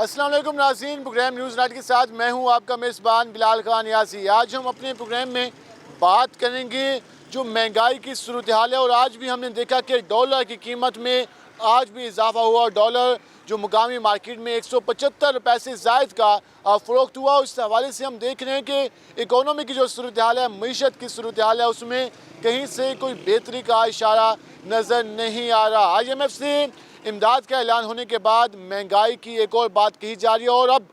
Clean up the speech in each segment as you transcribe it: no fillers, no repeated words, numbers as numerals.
अस्सलाम वालेकुम नाज़रीन, प्रोग्राम न्यूज़ नाइट के साथ मैं हूं आपका मेज़बान बिलाल खान यासी। आज हम अपने प्रोग्राम में बात करेंगे जो महंगाई की सूरत हाल है और आज भी हमने देखा कि डॉलर की कीमत में आज भी इजाफा हुआ। डॉलर जो मुकामी मार्केट में 175 रुपये से ज़ायद का फ़रोख्त हुआ। उस हवाले से हम देख रहे हैं कि इकोनॉमी की जो सूरत हाल है, मीशत की सूरत हाल है, उसमें कहीं से कोई बेहतरी का इशारा नज़र नहीं आ रहा। IMF से इमदाद का ऐलान होने के बाद महंगाई की एक और बात कही जा रही है और अब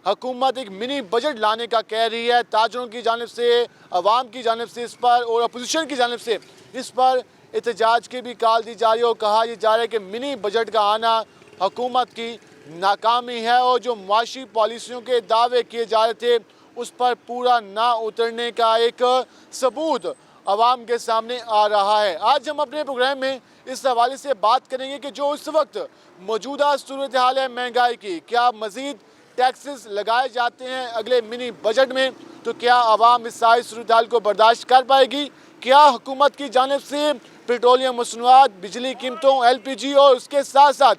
हुकूमत एक मिनी बजट लाने का कह रही है। ताजरों की जानिब से, अवाम की जानिब से इस पर और अपोजिशन की जानिब से इस पर एहतजाज की भी कॉल दी जा रही है और कहा यह जा रहा है कि मिनी बजट का आना हुकूमत की नाकामी है और जो मुआशी पॉलिसियों के दावे किए जा रहे थे उस पर पूरा ना उतरने का एक सबूत आवाम के सामने आ रहा है। आज हम अपने प्रोग्राम में इस हवाले से बात करेंगे कि जो इस वक्त मौजूदा सूरत हाल है महंगाई की, क्या मज़ीद टैक्सेस लगाए जाते हैं अगले मिनी बजट में, तो क्या आवाम इस सारी सूरत हाल को बर्दाश्त कर पाएगी? क्या हुकूमत की जानिब से पेट्रोलियम मसनूआत, बिजली कीमतों, LPG और उसके साथ साथ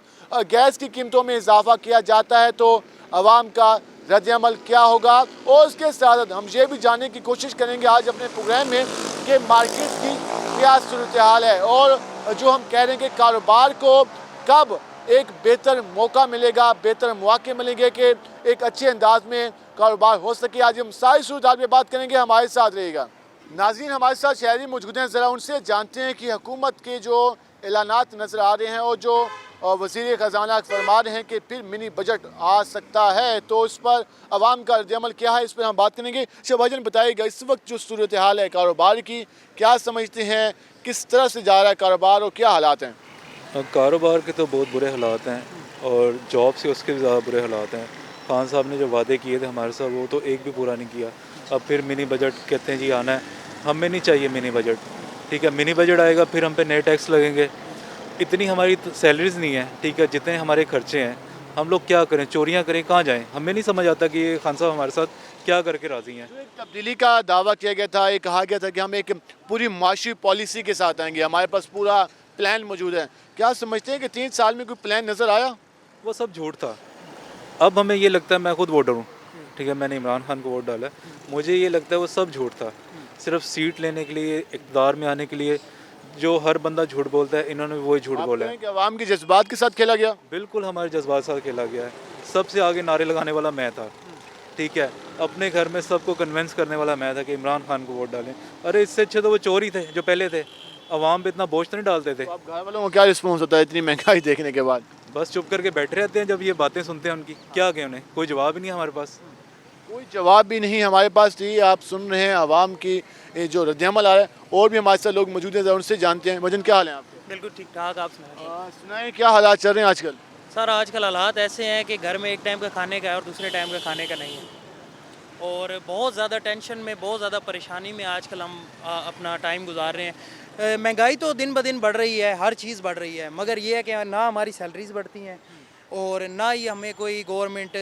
गैस की कीमतों में इजाफा किया जाता है तो आवाम का रद्द-ए-अमल क्या होगा? और उसके साथ हम ये भी जानने की कोशिश करेंगे आज अपने प्रोग्राम में कि मार्केट की क्या सूरत हाल है और जो हम कह रहे हैं कि कारोबार को कब एक बेहतर मौका मिलेगा, बेहतर मौके मिलेंगे कि एक अच्छे अंदाज में कारोबार हो सके। आज हम सारी सूरत हाल पर बात करेंगे, हमारे साथ रहेगा। नाज़रीन, हमारे साथ शहरी मौजूद हैं, ज़रा उनसे जानते हैं कि हुकूमत के जो ऐलानात नज़र आ रहे हैं और जो वज़ीर ख़जाना फरमा रहे हैं कि फिर मिनी बजट आ सकता है, तो इस पर आवाम का रद्द-ए-अमल क्या है, इस पर हम बात करेंगे। अच्छा भाईजान, बताइएगा इस वक्त जो सूरत हाल है कारोबार की, क्या समझते हैं, किस तरह से जा रहा है कारोबार और क्या हालात हैं? कारोबार के तो बहुत बुरे हालात हैं और जॉब से उसके भी ज़्यादा बुरे हालात हैं। खान साहब ने जो वादे किए थे हमारे साथ वो तो एक भी पूरा नहीं किया। अब फिर मिनी बजट कहते हैं जी आना है, हमें नहीं चाहिए मिनी बजट। ठीक है, मिनी बजट आएगा फिर हम पे नए टैक्स लगेंगे। इतनी हमारी सैलरीज़ नहीं है, ठीक है, जितने हमारे खर्चे हैं, हम लोग क्या करें, चोरियाँ करें, कहाँ जाएँ? हमें नहीं समझ आता कि ये खान साहब हमारे साथ क्या करके राज़ी हैं। जो एक तब्दीली का दावा किया गया था, ये कहा गया था कि हम एक पूरी मुआशी पॉलिसी के साथ आएंगे, हमारे पास पूरा प्लान मौजूद है। क्या समझते हैं कि 3 साल में कोई प्लान नज़र आया? वो सब झूठ था। अब हमें ये लगता है, मैं खुद वोटर हूँ, ठीक है, मैंने इमरान खान को वोट डाला है, मुझे ये लगता है वो सब झूठ था। सिर्फ सीट लेने के लिए, इक़्तिदार में आने के लिए जो हर बंदा झूठ बोलता है, इन्होंने भी वही झूठ आप बोला कह रहे है। हैं कि अवाम के जज्बात के साथ खेला गया? बिल्कुल हमारे जज्बात साथ खेला गया है। सबसे आगे नारे लगाने वाला मैं था, ठीक है, अपने घर में सबको कन्विंस करने वाला मैं था कि इमरान खान को वोट डालें। अरे इससे अच्छे तो वो चोर ही थे जो पहले थे, अवाम पे इतना बोझ तो नहीं डालते थे। तो आप घर वालों को क्या रिस्पॉन्स होता है इतनी महंगाई देखने के बाद? बस चुप करके बैठे रहते हैं जब ये बातें सुनते हैं उनकी। क्या कहें उन्हें, कोई जवाब ही नहीं है हमारे पास। कोई जवाब भी नहीं हमारे पास। थी आप सुन रहे हैं आवाम की ये जो रद्द-ए-अमल आ रहा है। और भी हमारे साथ लोग मौजूद हैं, ज़रा उनसे जानते हैं। वजन क्या हाल है आपके? बिल्कुल ठीक ठाक। आप सुनाइए। सुनाएं क्या हालात चल रहे हैं आजकल? सर आजकल हालात ऐसे हैं कि घर में एक टाइम का खाने का है और दूसरे टाइम का खाने का नहीं है, और बहुत ज़्यादा टेंशन में, बहुत ज़्यादा परेशानी में आजकल हम अपना टाइम गुजार रहे हैं। महंगाई तो दिन ब दिन बढ़ रही है, हर चीज़ बढ़ रही है, मगर ये है कि ना हमारी सैलरीज बढ़ती हैं और ना ही हमें कोई गवर्नमेंट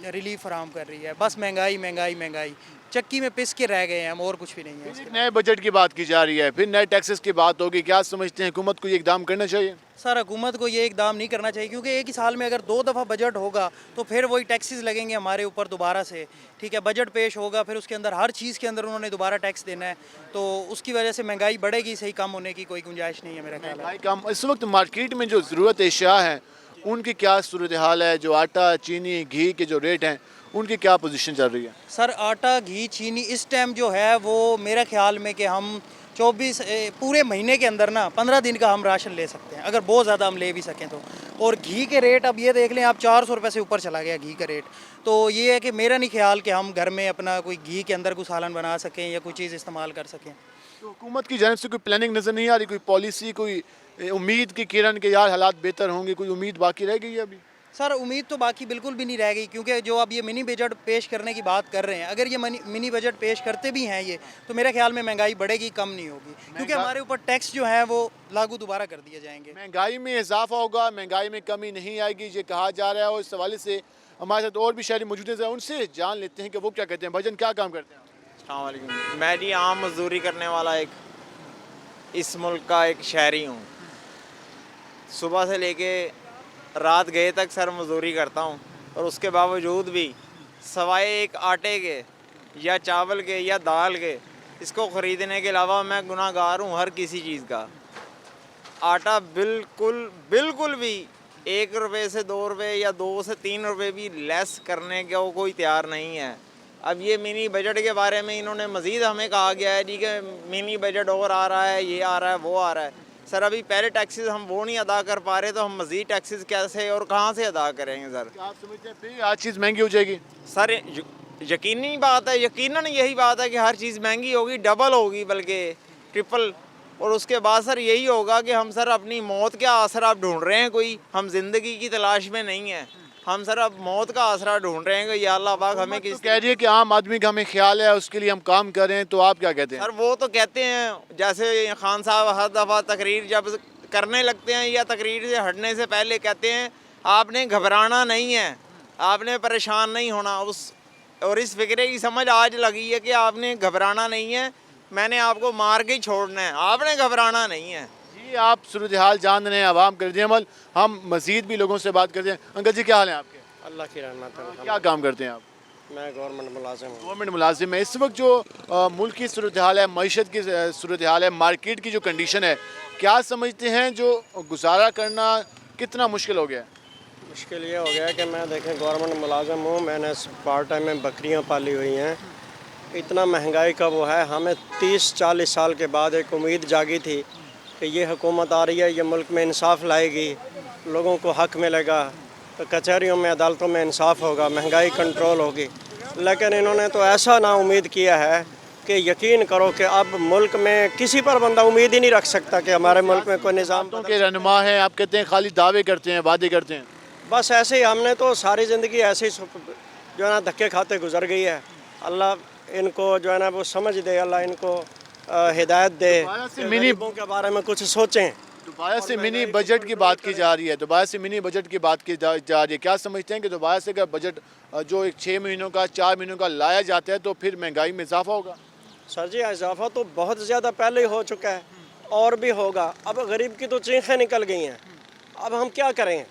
रिलीफ फराहम कर रही है। बस महंगाई महंगाई महंगाई, चक्की में पिस के रह गए हैं हम, और कुछ भी नहीं है। एक नए बजट की बात की जा रही है, फिर नए टैक्सेस की बात होगी। क्या समझते हैं हुकूमत को ये इकदाम करना चाहिए? सर हुकूमत को ये इकदाम नहीं करना चाहिए, क्योंकि एक ही साल में अगर 2 दफ़ा बजट होगा तो फिर वही टैक्सेस लगेंगे हमारे ऊपर दोबारा से। ठीक है, बजट पेश होगा, फिर उसके अंदर हर चीज़ के अंदर उन्होंने दोबारा टैक्स देना है, तो उसकी वजह से महंगाई बढ़ेगी, सही कम होने की कोई गुंजाइश नहीं है मेरा ख्याल है। महंगाई कम इस वक्त मार्केट में जो ज़रूरत अशिया है उनकी क्या सूरत हाल है? जो आटा, चीनी, घी के जो रेट हैं उनकी क्या पोजीशन चल रही है? सर आटा, घी, चीनी इस टाइम जो है वो मेरा ख्याल में कि हम 24 पूरे महीने के अंदर ना 15 दिन का हम राशन ले सकते हैं, अगर बहुत ज़्यादा हम ले भी सकें तो। और घी के रेट अब ये देख लें आप, 400 रुपये से ऊपर चला गया घी का रेट। तो ये है कि मेरा नहीं ख्याल कि हम घर में अपना कोई घी के अंदर कोई सालन बना सकें या कोई चीज़ इस्तेमाल कर सकें। तो हुकूमत की जानिब से कोई प्लानिंग नज़र नहीं आ रही, कोई पॉलिसी, कोई उम्मीद की किरण के यार हालात बेहतर होंगे, कोई उम्मीद बाकी रह गई है अभी? सर उम्मीद तो बाकी बिल्कुल भी नहीं रह गई, क्योंकि जो अब ये मिनी बजट पेश करने की बात कर रहे हैं, अगर ये मिनी बजट पेश करते भी हैं ये, तो मेरे ख्याल में महंगाई बढ़ेगी, कम नहीं होगी, क्योंकि हमारे ऊपर टैक्स जो है वो लागू दोबारा कर दिए जाएंगे। महंगाई में इजाफा होगा, महंगाई में कमी नहीं आएगी, ये कहा जा रहा है। और इस हवाले से हमारे साथ और भी शहरी मौजूद हैं, उनसे जान लेते हैं कि वो क्या कहते हैं। भाईजान क्या काम करते हैं? अस्सलाम वालेकुम। मैं जी आम मजदूरी करने वाला एक इस मुल्क का एक शहरी हूँ। सुबह से लेके रात गए तक सर मजदूरी करता हूँ। और उसके बावजूद भी सवाए एक आटे के या चावल के या दाल के इसको ख़रीदने के अलावा मैं गुनाहगार हूँ हर किसी चीज़ का। आटा बिल्कुल बिल्कुल भी 1 रुपये से 2 रुपये या 2 से 3 रुपये भी लेस करने का वो कोई तैयार नहीं है। अब ये मिनी बजट के बारे में इन्होंने मज़ीद हमें कहा गया है जी कि मिनी बजट और आ रहा है, ये आ रहा है, वो आ रहा है। सर अभी पहले टैक्सेस हम वो नहीं अदा कर पा रहे तो हम मज़ीद टैक्सेस कैसे और कहाँ से अदा करेंगे सर? क्या आप समझते हैं फिर हर चीज़ महंगी हो जाएगी? सर यकीनी बात है, यकीनन यही बात है कि हर चीज़ महंगी होगी, डबल होगी बल्कि ट्रिपल। और उसके बाद सर यही होगा कि हम सर अपनी मौत का आसरा अब ढूंढ रहे हैं, कोई हम ज़िंदगी की तलाश में नहीं है। हम सर अब मौत का आसरा ढूंढ रहे हैं कि या अल्लाह पाक हमें किस कह रही है कि आम आदमी का हमें ख्याल है, उसके लिए हम काम कर रहे हैं, तो आप क्या कहते हैं? सर वो तो कहते हैं, जैसे खान साहब हर दफ़ा तकरीर जब करने लगते हैं या तकरीर से हटने से पहले कहते हैं आपने घबराना नहीं है, आपने परेशान नहीं होना। और इस फिक्रे की समझ आज लगी है कि आपने घबराना नहीं है, मैंने आपको मार के ही छोड़ना है, आपने घबराना नहीं है। जी आप सूरत हाल जान रहे हैं, आवाम कर रही अमल। हम मज़ीद भी लोगों से बात करते हैं। अंकल जी क्या हाल है आपके? अल्लाह की रहमत है। क्या काम करते हैं आप? मैं गवर्नमेंट मुलाजिम हूँ। गवर्नमेंट मुलाजिम है। इस वक्त जो मुल्क की सूरत हाल है, मईशत की सूरत हाल है, मार्केट की जो कंडीशन है, क्या समझते हैं जो गुजारा करना कितना मुश्किल हो गया है? मुश्किल ये हो गया कि मैं देखें गवर्नमेंट मुलाजिम हूँ, मैंने पार्ट टाइम में बकरियाँ पाली हुई हैं। इतना महंगाई का वो है, हमें 30-40 साल के बाद एक उम्मीद जागी थी कि ये हुकूमत आ रही है, ये मुल्क में इंसाफ लाएगी, लोगों को हक मिलेगा, तो कचहरियों में अदालतों में इंसाफ होगा, महंगाई कंट्रोल होगी। लेकिन इन्होंने तो ऐसा ना उम्मीद किया है कि यकीन करो कि अब मुल्क में किसी पर बंदा उम्मीद ही नहीं रख सकता कि हमारे मुल्क में कोई निज़ाम के रहनुमा हैं, आप कहते हैं खाली दावे करते हैं, वादे करते हैं। बस ऐसे ही हमने तो सारी ज़िंदगी ऐसे ही जो है ना धक्के खाते गुजर गई है। अल्लाह इनको जो है ना वो समझ दे, अल्लाह इनको हिदायत दे, गरीबों के बारे में कुछ सोचें। दोबारा से मिनी बजट की बात की जा रही है, दोबारा से मिनी बजट की बात की जा रही है। क्या समझते हैं कि दोबारा से अगर बजट जो एक 6 महीनों का 4 महीनों का लाया जाता है तो फिर महंगाई में इजाफा होगा? सर जी इजाफा तो बहुत ज़्यादा पहले ही हो चुका है और भी होगा। अब गरीब की तो चीखें निकल गई हैं, अब हम क्या करें?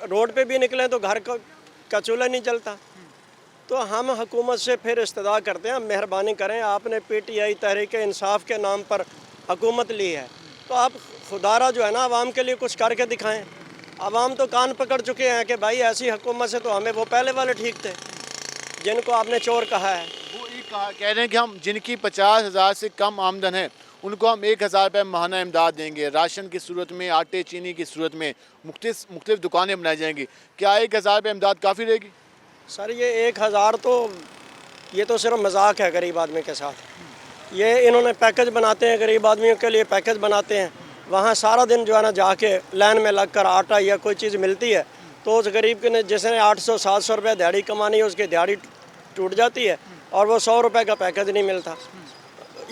रोड पे भी निकलें तो घर का चूल्हा नहीं जलता। तो हम हुकूमत से फिर इस्तदा करते हैं, मेहरबानी करें, आपने PTI तहरीक इंसाफ के नाम पर हुकूमत ली है तो आप खुदारा जो है ना आवाम के लिए कुछ करके दिखाएं। आवाम तो कान पकड़ चुके हैं कि भाई ऐसी हुकूमत से तो हमें वो पहले वाले ठीक थे जिनको आपने चोर कहा है। वो ये कह रहे हैं कि हम जिनकी 50,000 से कम आमदन है उनको हम 1,000 रुपये माहाना इमदाद देंगे, राशन की सूरत में, आटे चीनी की सूरत में मुख्तलिफ दुकानें बनाई जाएंगी। क्या 1,000 रुपये इमदाद काफ़ी रहेगी? सर ये 1,000 तो ये तो सिर्फ मजाक है गरीब आदमी के साथ। ये इन्होंने पैकेज बनाते हैं, गरीब आदमियों के लिए पैकेज बनाते हैं, वहाँ सारा दिन जो है ना जाके लाइन में लगकर आटा या कोई चीज़ मिलती है तो उस गरीब के ने जिसने 800-700 रुपये दिहाड़ी कमानी है उसकी दिहाड़ी टूट जाती है और वो 100 रुपये का पैकेज नहीं मिलता।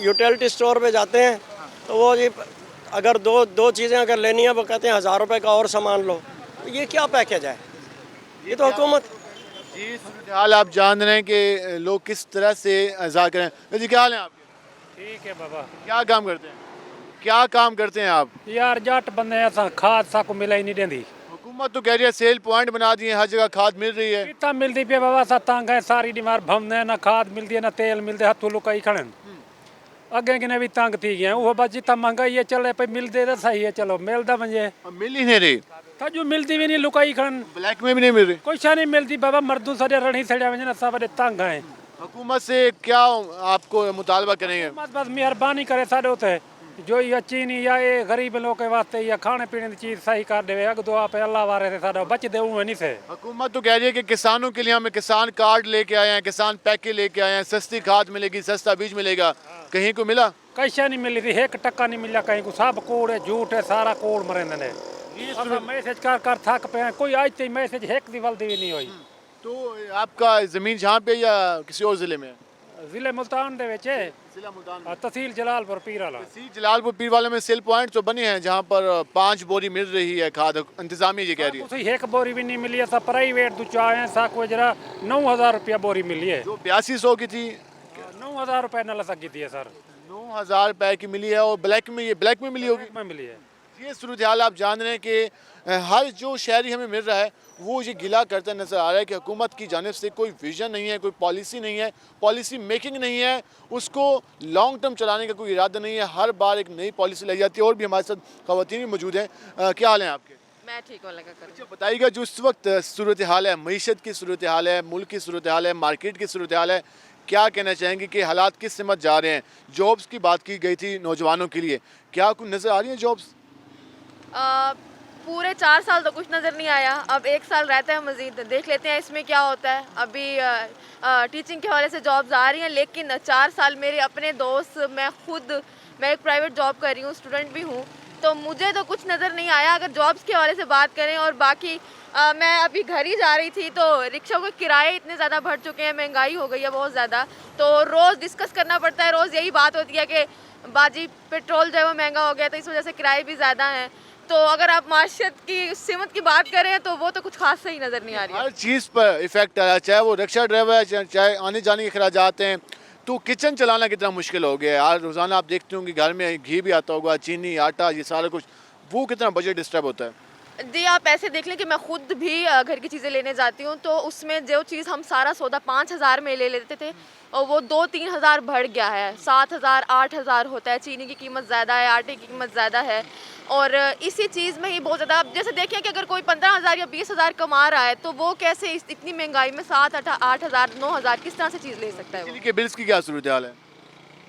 यूटिलिटी स्टोर पे जाते हैं तो वो जी अगर दो चीज़ें अगर लेनी है वो कहते हैं 1,000 रुपये का और सामान लो। ये क्या पैकेज है? ये तो हुकूमत। जी हाल आप जान रहे हैं कि लोग किस तरह से अज़ा करें। जी क्या हाल है आपके? ठीक है बाबा। क्या काम करते हैं? क्या काम करते हैं आप? यार जट बंदे असा खाद सा को मिला ही नहीं देंदी। हुकूमत तो कह रही है सेल पॉइंट बना दिए, हर जगह खाद मिल रही है। कितना मिलती पे बाबा सा तंग है, सारी डिमार भमने ना खाद मिलती है ना तेल मिलते, हथू लुकाई खड़न अगे कि भी तंग थी गए वो बस जितना महंगाई है चले पे मिलते तो सही है, चलो मिलता मुझे मिल ही नहीं रही, था जो मिलती भी नहीं, लुकाई खड़न ब्लैक में भी नहीं मिल रही। कुछ नहीं मिलती बाबा, मर्दू सड़े रही सड़िया वजह सब तंग है। हुकूमत से क्या आपको मुतालबा करेंगे? बस मेहरबानी करे साढ़े उते जो ये चीनी या ये गरीब लोग के वास्ते या खाने पीने की चीज सही कर दे, अग दुआ पे अल्लाह वारे से साढ़ा बच दे नहीं से। हुकूमत तो कह रही है कि किसानों के लिए हमें किसान कार्ड लेके आए हैं, किसान पैकेज लेके आए हैं, सस्ती खाद मिलेगी, सस्ता बीज मिलेगा, कहीं को मिला? कैसा नहीं मिली थी, 1 टक्का नहीं मिला कहीं को, सब कूड़ है, झूठ है, सारा कूड़ मरेंदे ने। मैसेज कर थक पे कोई आज तक मैसेज एक दिवल दी नहीं हुई। तो आपका ज़मीन जहाँ पे या किसी और ज़िले में? जिले मुल्तान दे विच है, तहसील जलालपुर पीर वाला। तहसील जलालपुर पीर वाले में सेल पॉइंट तो बने हैं जहाँ पर 5 बोरी मिल रही है खाद, इंतजामिया ये कह रही है। उसी 1 बोरी भी नहीं मिली है, सब प्राइवेट दुचा है, साको जरा 9,000 रुपया बोरी मिली है, जो 8200 की थी 9,000 रुपये न लग सकी थी सर, 9,000 रुपए की मिली है। और ब्लैक में, ये ब्लैक में मिली होगी? में मिली है। ये सूरत हाल आप जान रहे हैं कि हर जो शहरी हमें मिल रहा है वो ये गिला करता नज़र आ रहा है कि हुकूमत की जानिब से कोई विजन नहीं है, कोई पॉलिसी नहीं है, पॉलिसी मेकिंग नहीं है, उसको लॉन्ग टर्म चलाने का कोई इरादा नहीं है। हर बार एक नई पॉलिसी लाई जाती है। और भी हमारे साथ ख़वातीन भी मौजूद हैं। क्या हाल है आपके? मैं ठीक हूँ, लगा कर। अच्छा बताइएगा, जो इस वक्त सूरत हाल है, मईशत की सूरत हाल है, मुल्क की सूरत हाल है, मार्केट की सूरत हाल है, क्या कहना चाहेंगे कि हालात किस समझ जा रहे हैं? जॉब्स की बात की गई थी नौजवानों के लिए, क्या आपको नज़र आ रही है जॉब्स? पूरे 4 साल तो कुछ नज़र नहीं आया, अब 1 साल रहता है मज़ीद, देख लेते हैं इसमें क्या होता है। अभी टीचिंग के हवाले से जॉब्स आ रही हैं, लेकिन 4 साल मेरे अपने दोस्त, मैं एक प्राइवेट जॉब कर रही हूँ, स्टूडेंट भी हूँ, तो मुझे तो कुछ नज़र नहीं आया अगर जॉब्स के हवाले से बात करें। और बाकी मैं अभी घर ही जा रही थी तो रिक्शा के किराए इतने ज़्यादा बढ़ चुके हैं, महंगाई हो गई है बहुत ज़्यादा, तो रोज़ डिस्कस करना पड़ता है, रोज़ यही बात होती है कि बाजी पेट्रोल जो है वो महंगा हो गया, तो इस वजह से किराए भी ज़्यादा हैं। तो अगर आप माशियत की सिमत की बात करें तो वो तो कुछ खास सही नज़र नहीं आ रही है। हर चीज़ पर इफेक्ट आ रहा है, चाहे वो रिक्शा ड्राइवर है, चाहे आने जाने के अखराजात हैं, तो किचन चलाना कितना मुश्किल हो गया है। आज रोज़ाना आप देखते होंगे घर में घी भी आता होगा, चीनी, आटा, ये सारा कुछ, वो कितना बजट डिस्टर्ब होता है। जी आप ऐसे देख लें कि मैं खुद भी घर की चीज़ें लेने जाती हूँ, तो उसमें जो चीज़ हम सारा सौदा 5,000 में ले लेते थे और वो 2-3 हज़ार बढ़ गया है, 7,000 8,000 होता है। चीनी की कीमत ज़्यादा है, आटे की कीमत ज़्यादा है, और इसी चीज़ में ही बहुत ज़्यादा। अब जैसे देखें कि अगर कोई 15,000 या 20,000 कमा रहा है तो वो कैसे इतनी महंगाई में 7-8,000 9,000 किस तरह से चीज़ ले सकता है वो? बिजली के बिल्स की क्या सूरत हाल है?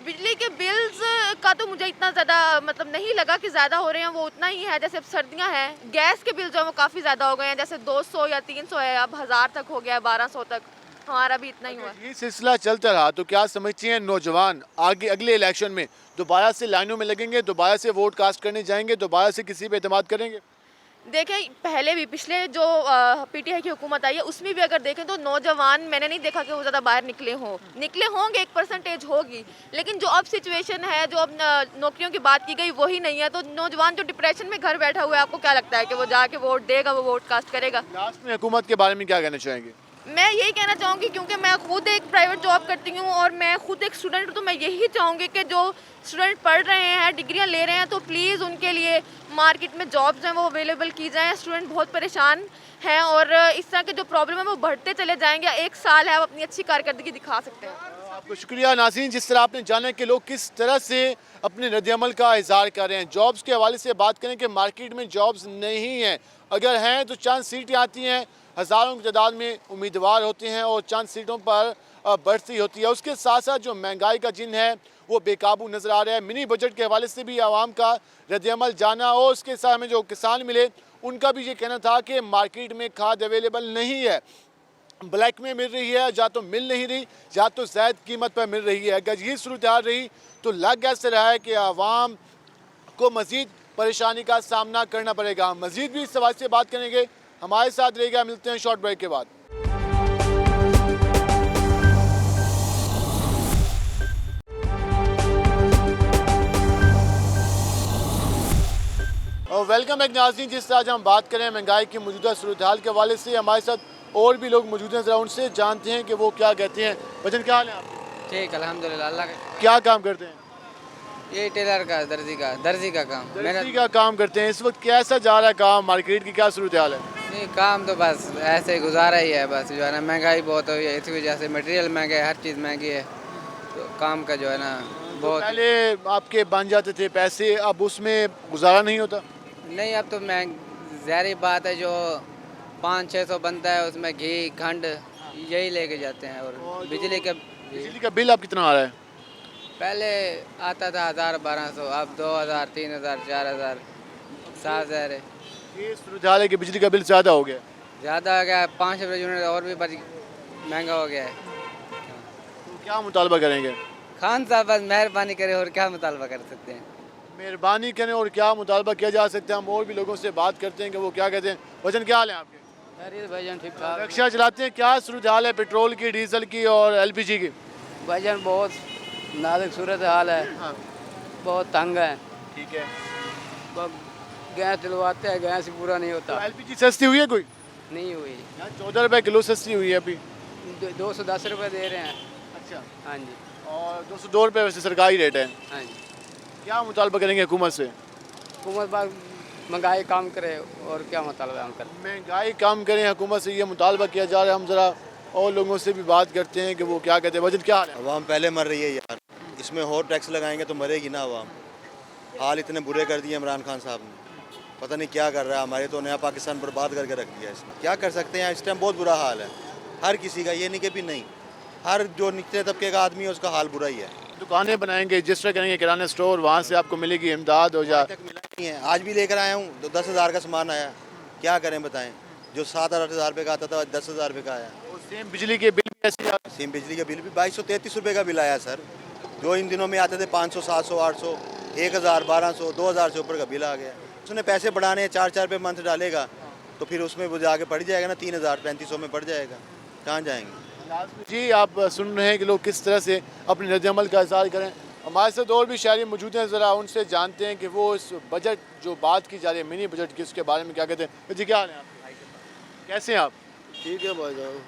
बिजली के बिल्स का तो मुझे इतना ज़्यादा मतलब नहीं लगा कि ज़्यादा हो रहे हैं, वो उतना ही है। जैसे अब सर्दियां हैं, गैस के बिल जो है वो काफ़ी ज़्यादा हो गए हैं, जैसे 200 या 300 है, अब 1,000 तक हो गया है, 1,200 तक, हमारा भी इतना ही हुआ है। ये सिलसिला चलता रहा तो क्या समझती हैं नौजवान आगे अगले इलेक्शन में दोबारा से लाइनों में लगेंगे, दोबारा से वोट कास्ट करने जाएंगे, दोबारा से किसी पे एतमाद करेंगे? देखें पहले भी पिछले जो पीटीआई की हुकूमत आई है उसमें भी अगर देखें तो नौजवान मैंने नहीं देखा कि वो ज़्यादा बाहर निकले होंगे, एक परसेंटेज होगी, लेकिन जो अब सिचुएशन है, जो अब नौकरियों की बात की गई वही नहीं है। तो नौजवान जो डिप्रेशन में घर बैठा हुआ है, आपको क्या लगता है कि वो जाके वोट देगा, वो वोट कास्ट करेगा? लास्ट में हुकूमत के बारे में क्या कहना चाहेंगे? मैं यही कहना चाहूँगी, क्योंकि मैं खुद एक प्राइवेट जॉब करती हूँ और मैं खुद एक स्टूडेंट हूँ, तो मैं यही चाहूँगी कि जो स्टूडेंट पढ़ रहे हैं, डिग्रियाँ ले रहे हैं, तो प्लीज़ उनके लिए मार्केट में जॉब्स हैं वो अवेलेबल की जाएँ। स्टूडेंट बहुत परेशान हैं और इस तरह के जो प्रॉब्लम है वो बढ़ते चले जाएंगे। 1 साल है, आप अपनी अच्छी कारकर्दगी दिखा सकते हैं। आपको शुक्रिया नाज़रीन, जिस तरह आपने जाना कि लोग किस तरह से अपने रद्द-ए-अमल का इज़हार कर रहे हैं। जॉब्स के हवाले से बात करें कि मार्केट में जॉब्स नहीं हैं, अगर हैं तो चंद सीटें आती हैं, हज़ारों की तादाद में उम्मीदवार होते हैं और चंद सीटों पर बढ़ती होती है। उसके साथ साथ जो महंगाई का जिन है वो बेकाबू नज़र आ रहा है। मिनी बजट के हवाले से भी आवाम का रद्द-ए-अमल जाना, और उसके साथ में जो किसान मिले उनका भी ये कहना था कि मार्केट में खाद अवेलेबल नहीं है, ब्लैक में मिल रही है, या तो मिल नहीं रही या तो ज़ायद कीमत पर मिल रही है। अगर ये सूरत हाल रही तो लग ऐसे रहा है कि आवाम को मज़ीद परेशानी का सामना करना पड़ेगा। मज़ीद भी इस सवाल से बात करेंगे, हमारे साथ रहेगा। मिलते हैं शॉर्ट ब्रेक के बाद। और वेलकम बैक नाज़रीन, जिस तरह आज हम बात करें महंगाई की मौजूदा सूरत हाल के हवाले से, हमारे साथ और भी लोग मौजूद हैं, ज़रा उनसे जानते हैं कि वो क्या कहते हैं। बचन क्या हाल है आपके? ठीक अल्हम्दुलिल्लाह, अल्लाह का। क्या काम करते हैं? ये टेलर का, दर्जी का काम। दर्जी का काम करते हैं। इस वक्त कैसा जा रहा है काम, मार्केट की क्या सूरत हाल है? नहीं, काम तो बस ऐसे गुजारा ही है, बस जो है ना महंगाई बहुत हुई है, इसी वजह से मटेरियल महंगा है, हर चीज़ महंगी है, तो काम का जो है ना बहुत। पहले आपके बन जाते थे पैसे, अब उसमें गुजारा नहीं होता? नहीं, अब तो ज़ाहिर बात है, जो 500-600 बनता है उसमें घी खंड यही लेके जाते हैं। और बिजली का बिल अब कितना आ रहा है? पहले आता था 1,000-1,200, अब 2,000 3,000 4,000 7,000 है। ये सूरत हाल है कि बिजली का बिल ज़्यादा हो गया। ज़्यादा हो गया, 5 रुपये यूनिट और भी महंगा हो गया है। तो क्या मुतालबा करेंगे? खान साहब बस मेहरबानी करें, और क्या मुतालबा कर सकते हैं। मेहरबानी करें और क्या मुतालबा किया जा सकता है। हम और भी लोगों से बात करते हैं कि वो क्या कहते हैं। वजन क्या हाल है आपके? भाईजान ठीक ठाक। रिक्शा चलाते हैं, क्या सूरत हाल है पेट्रोल की, डीजल की और एलपीजी की? भाईजान बहुत नाजुक सूरत हाल है, बहुत तंग है। ठीक है। गैस दिलवाते हैं, गैस पूरा नहीं होता। एलपीजी सस्ती हुई है कोई? नहीं हुई, 14 रुपये किलो सस्ती हुई है अभी। 210 रुपये दे रहे हैं। अच्छा। हाँ जी। और 202 रुपये वैसे सरकारी रेट है। हाँ जी। क्या मुतालबा करेंगे हुकूमत से? हुकूमत महंगाई कम करे और क्या मतलब है हम कर। महंगाई कम करें, हुकूमत से ये मुतालबा किया जा रहा है। हम ज़रा और लोगों से भी बात करते हैं कि वो क्या कहते हैं। वजह क्या हाल है? अवाम पहले मर रही है यार, इसमें और टैक्स लगाएंगे तो मरेगी ना अवाम। हाल इतने बुरे कर दिए इमरान खान साहब ने, पता नहीं क्या कर रहा है। हमारे तो नया पाकिस्तान बर्बाद करके रख दिया इसने। क्या कर सकते हैं, इस टाइम बहुत बुरा हाल है हर किसी का, ये नहीं कि भी नहीं, हर जो निचले तबके का आदमी है उसका हाल बुरा ही है। दुकानें बनाएंगे, रजिस्टर करेंगे किराना स्टोर, वहाँ से आपको मिलेगी इमदाद हो जाए। तक मिला नहीं है। आज भी लेकर आया हूँ तो 10,000 का सामान आया, क्या करें बताएं। जो 7-8 हज़ार रुपये का आता था 10,000 रुपये का आया। और सेम बिजली के बिल भी ऐसे आते सेम बिजली का बिल भी 2233 रुपये का बिल आया सर। जो इन दिनों में आते थे 500, 700, 800, 1000, 1200, 2000 से ऊपर का बिल आ गया। उसने पैसे बढ़ाने हैं, 4-4 रुपये मंथ डालेगा तो फिर उसमें वो जाके पड़ जाएगा ना 3000, 3500 में पड़ जाएगा। कहाँ जाएंगे जी। आप सुन रहे हैं कि लोग किस तरह से अपने रद्द-ए-अमल का इज़हार करें। हमारे साथ और भी शहरी मौजूद हैं, ज़रा उनसे जानते हैं कि वो इस बजट जो बात की जा रही है मिनी बजट की, उसके बारे में क्या कहते हैं। जी क्या हाल है आपके? कैसे हैं आप? ठीक है भाईजान।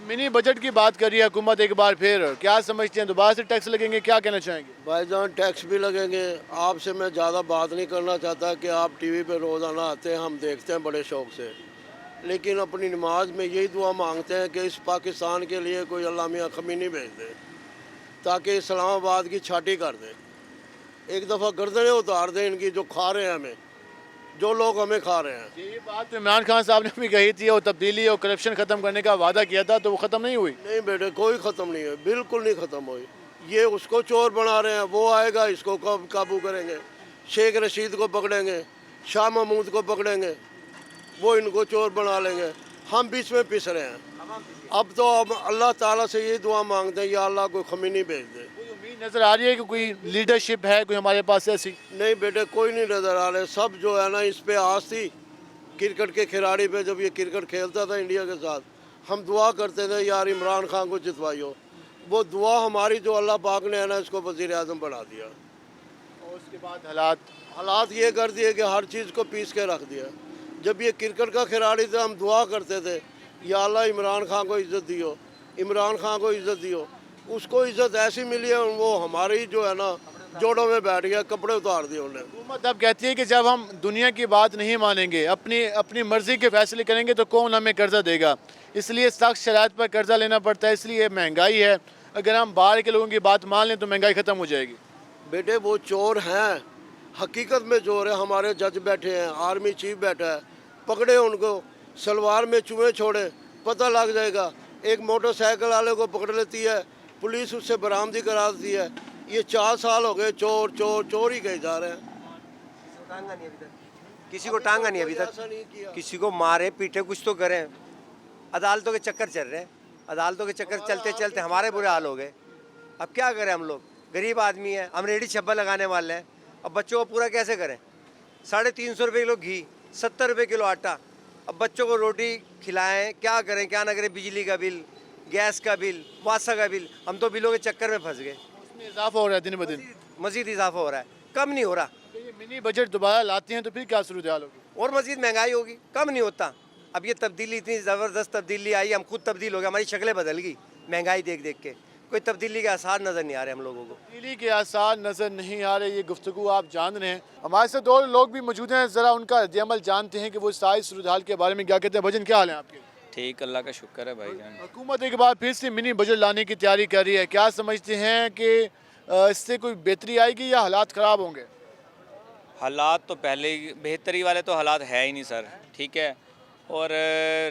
मिनी बजट की बात कर रही है हुकूमत एक बार फिर, क्या समझते हैं दोबारा से टैक्स लगेंगे, क्या कहना चाहेंगे? भाईजान टैक्स भी लगेंगे। आपसे मैं ज़्यादा बात नहीं करना चाहता कि आप टीवी पे रोज़ाना आते हैं, हम देखते हैं बड़े शौक़ से, लेकिन अपनी नमाज में यही दुआ मांगते हैं कि इस पाकिस्तान के लिए कोई अल्लाह मियाँ खमीनी भेज दे ताकि इस्लामाबाद की छाटी कर दे, एक दफ़ा गर्दनें उतार दें इनकी जो खा रहे हैं हमें, जो लोग हमें खा रहे हैं। ये बात तो इमरान खान साहब ने भी कही थी और तब्दीली और करप्शन ख़त्म करने का वादा किया था, तो वो ख़त्म नहीं हुई। नहीं बेटे, कोई ख़त्म नहीं है, बिल्कुल नहीं ख़त्म हुई। ये उसको चोर बना रहे हैं, वो आएगा इसको कब काबू करेंगे। शेख रशीद को पकड़ेंगे, शाह महमूद को पकड़ेंगे, वो इनको चोर बना लेंगे। हम बीच में पिस रहे हैं। अब तो अब अल्लाह ताला से ये दुआ मांगते हैं या अल्लाह को खमीनी भेज दे। कोई उम्मीद नज़र आ रही है कि कोई लीडरशिप है कोई हमारे पास ऐसी? नहीं बेटे, कोई नहीं नज़र आ रहे। सब जो है ना, इस पे आस थी क्रिकेट के खिलाड़ी पे, जब ये क्रिकेट खेलता था इंडिया के साथ, हम दुआ करते थे यार इमरान खान को जितवाइयो। वो दुआ हमारी जो अल्लाह पाक ने है ना, इसको वज़ीर आज़म बना दिया। और उसके बाद हालात ये कर दिए कि हर चीज़ को पीस के रख दिया। जब ये क्रिकेट का खिलाड़ी थे, हम दुआ करते थे या अल्लाह इमरान खान को इज़्ज़त दियो, इमरान खान को इज़्ज़त दियो। उसको इज़्ज़त ऐसी मिली है, वो हमारी जो है ना जोड़ों में बैठ गया, कपड़े उतार दिए उन्हें। हुकूमत अब कहती है कि जब हम दुनिया की बात नहीं मानेंगे, अपनी मर्ज़ी के फैसले करेंगे तो कौन हमें कर्जा देगा। इसलिए सख्त शराइत पर कर्जा लेना पड़ता है, इसलिए महंगाई है। अगर हम बाहर के लोगों की बात मान लें तो महंगाई ख़त्म हो जाएगी। बेटे वो चोर हैं, हकीकत में चोर है। हमारे जज बैठे हैं, आर्मी चीफ बैठा है, पकड़े उनको, सलवार में चूहे छोड़े, पता लग जाएगा। एक मोटरसाइकिल वाले को पकड़ लेती है पुलिस, उससे बरामदी करा देती है। ये 4 साल हो गए चोर चोर चोर ही कहे जा रहे हैं। किसी को टांगा नहीं अभी तक, किसी को मारे पीटे कुछ तो करें। अदालतों के चक्कर चल रहे हैं, अदालतों के चक्कर चलते चलते हमारे बुरे हाल हो गए। अब क्या करें, हम लोग गरीब आदमी हैं, हम रेडी छब्बा लगाने वाले हैं। अब बच्चों को पूरा कैसे करें? 350 रुपये किलो घी, 70 रुपये किलो आटा। अब बच्चों को रोटी खिलाएं, क्या करें क्या ना करें। बिजली का बिल, गैस का बिल, मुआवजा का बिल, हम तो बिलों के चक्कर में फंस गए। उसमें इजाफा हो रहा है दिन ब दिन, मज़ीद इजाफा हो रहा है, कम नहीं हो रहा। तो ये मिनी बजट दोबारा लाते हैं तो फिर क्या सूरत हाल होगी? और मज़ीद महंगाई होगी, कम नहीं होता। अब ये तब्दीली इतनी ज़बरदस्त तब्दीली आई, हम खुद तब्दील हो गए, हमारी शक्लें बदल गई महंगाई देख देख के। कोई तब्दीली के आसार नज़र नहीं आ रहे हम लोगों को। तब्दीली के आसार नज़र नहीं आ रहे, ये गुफ्तगू आप जान रहे हैं। हमारे साथ और लोग भी मौजूद हैं, ज़रा उनका रद्द-ए-अमल जानते हैं कि वो सारी सूरत हाल के बारे में क्या कहते हैं। भजन क्या हाल है आपके? ठीक, अल्लाह का शुक्र है भाईजान। हुकूमत एक बार फिर से मिनी बजट लाने की तैयारी कर रही है, क्या समझते हैं कि इससे कोई बेहतरी आएगी या हालात ख़राब होंगे? हालात तो पहले ही बेहतरी वाले तो हालात है ही नहीं सर, ठीक है। और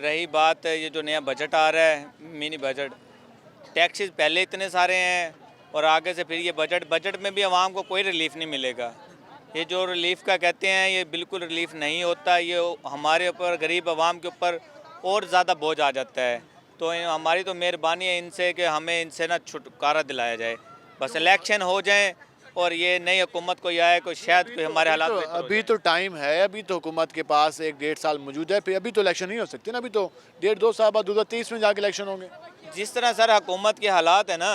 रही बात ये जो नया बजट आ रहा है मिनी बजट, टैक्सेस पहले इतने सारे हैं और आगे से फिर ये बजट में भी आवाम को कोई रिलीफ नहीं मिलेगा। ये जो रिलीफ का कहते हैं ये बिल्कुल रिलीफ नहीं होता, ये हमारे ऊपर गरीब आवाम के ऊपर और ज़्यादा बोझ आ जाता है। तो हमारी तो मेहरबानी है इनसे कि हमें इनसे ना छुटकारा दिलाया जाए, बस इलेक्शन हो जाए और ये नई हुकूमत कोई आए, कोई शायद कोई हमारे हालात बेहतर हो अभी तो टाइम है, अभी तो हुकूमत के पास 1-1.5 साल मौजूद है, फिर अभी तो इलेक्शन नहीं हो सकते ना। अभी तो 1.5-2 साल बाद 2023 में जाके इलेक्शन होंगे। जिस तरह सर हुकूमत के हालात है ना,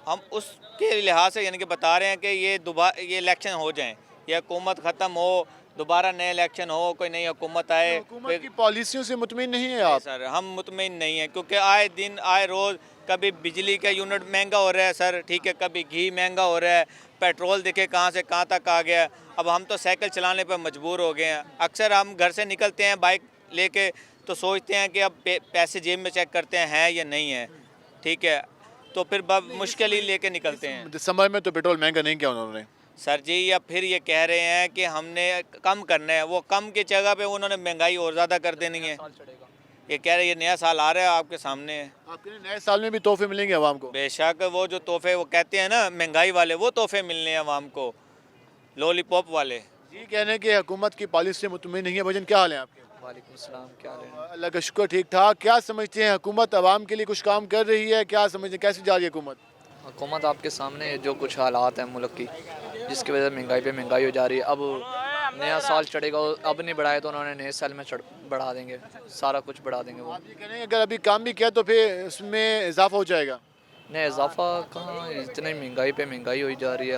हम उसके लिहाज से यानी कि बता रहे हैं कि ये इलेक्शन हो जाएं, ये हुकूमत ख़त्म हो, दोबारा नए इलेक्शन हो, कोई नई हुकूमत आए। हुकूमत की पॉलिसियों से मुतमिन नहीं है आप? सर हम मुतमिन नहीं हैं, क्योंकि आए दिन आए रोज़ कभी बिजली का यूनिट महंगा हो रहा है सर, ठीक है, कभी घी महंगा हो रहा है, पेट्रोल देखे कहाँ से कहाँ तक आ गया। अब हम तो साइकिल चलाने पर मजबूर हो गए हैं। अक्सर हम घर से निकलते हैं बाइक लेके तो सोचते हैं कि अब पैसे जेब में चेक करते हैं या नहीं है, ठीक है, तो फिर मुश्किल ही लेके निकलते हैं। दिसंबर में तो पेट्रोल महंगा नहीं किया उन्होंने सर जी, या फिर ये कह रहे हैं कि हमने कम करना है, वो कम की जगह पे उन्होंने महंगाई और ज़्यादा कर देनी है। ये कह रहे हैं ये नया साल आ रहा है, आपके सामने है। आपके नए साल में भी तोहफे मिलेंगे आवाम को? बेशक, वो जो तोहफे वो कहते हैं ना महंगाई वाले, वो तोहफे मिलने हैं आवाम को, लॉलीपॉप वाले। जी कह रहे हैं कि हुकूमत की पॉलिसी से मुतमिन नहीं है। भजन क्या हाल है आपके? वालेकुम सलाम, क्या हाल है? अल्लाह का शुक्र, ठीक ठाक। क्या समझते हैं हुकूमत आवाम के लिए कुछ काम कर रही है? क्या समझते हैं कैसे जा रही है हुकूमत? हुकूमत आपके सामने है, जो कुछ हालात हैं मुल्क की, जिसकी वजह से महंगाई पे महंगाई हो जा रही है। अब नया साल चढ़ेगा, अब नहीं बढ़ाए तो उन्होंने नए साल में बढ़ा देंगे, सारा कुछ बढ़ा देंगे वो। आप ये कह रहे हैं अगर अभी काम भी किया तो फिर उसमें इजाफा हो जाएगा? नहीं, इजाफा कहाँ, इतनी महंगाई पे महंगाई हो जा रही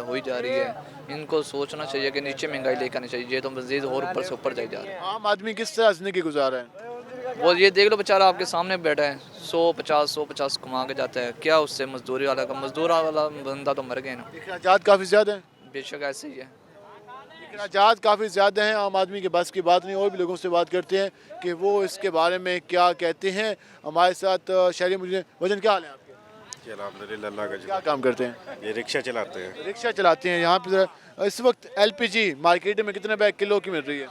है। इनको सोचना चाहिए कि नीचे महंगाई लेकर आनी चाहिए, ये तो मज़ीद और ऊपर से ऊपर जाए जा रहे हैं। आम आदमी किस तरह ज़िंदगी गुजारा है? वो ये देख लो, बेचारा आपके सामने बैठा है, 150 कमा के जाता है, क्या उससे मजदूरी वाला बंदा तो मर गए ना। अखराजात काफ़ी ज़्यादा हैं? बेशक ऐसे ही है, अखराजात काफ़ी ज़्यादा हैं, आम आदमी के बस की बात नहीं। और भी लोगों से बात करते हैं कि वो इसके बारे में क्या कहते हैं। हमारे साथ शहरी मुझे वजन क्या हाल है आपके? अल्हम्दुलिल्लाह का क्या काम करते हैं? ये रिक्शा चलाते हैं। रिक्शा चलाते हैं। यहाँ पे इस वक्त LPG मार्केट में कितने रुपए किलो की मिल रही है?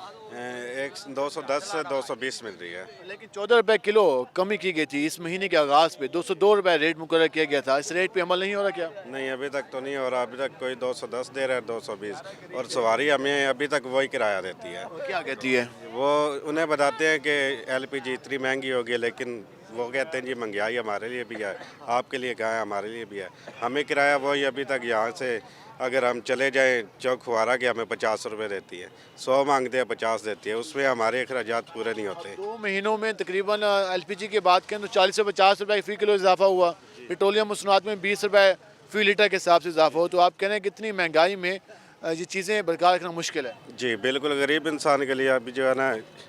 210 से 220 मिल रही है। लेकिन 14 रुपए किलो कमी की गई थी इस महीने के आगाज़ पे। 202 रुपए रेट मुकर्रर किया गया था। इस रेट पे अमल नहीं हो रहा क्या? नहीं, अभी तक तो नहीं हो रहा। अभी तक कोई 210 दे रहा है, 220, और सवारी हमें अभी तक वही किराया देती है। क्या कहती है वो? उन्हें बताते हैं कि LPG इतनी महंगी होगी, लेकिन वो कहते हैं जी महंगाई हमारे लिए भी है, आपके लिए कहाँ है, हमारे लिए भी है। हमें किराया वही अभी तक यहाँ से अगर हम चले जाएं चौक फुआरा के, हमें 50 रुपये देती है, 100 मांगते हैं 50 देती है, उसमें हमारे अखराजात पूरे नहीं होते। 2 महीनों में तकरीबन LPG की बात करें तो 40 से 50 रुपए फ़ी किलो इजाफा हुआ। पेट्रोलियम मसनूआत में 20 रुपए फ़ी लीटर के हिसाब से इजाफा हो। तो आप कह रहे हैं कि इतनी महंगाई में ये चीज़ें बरकरार रखना मुश्किल है? जी बिल्कुल, गरीब इंसान के लिए अभी जो है ना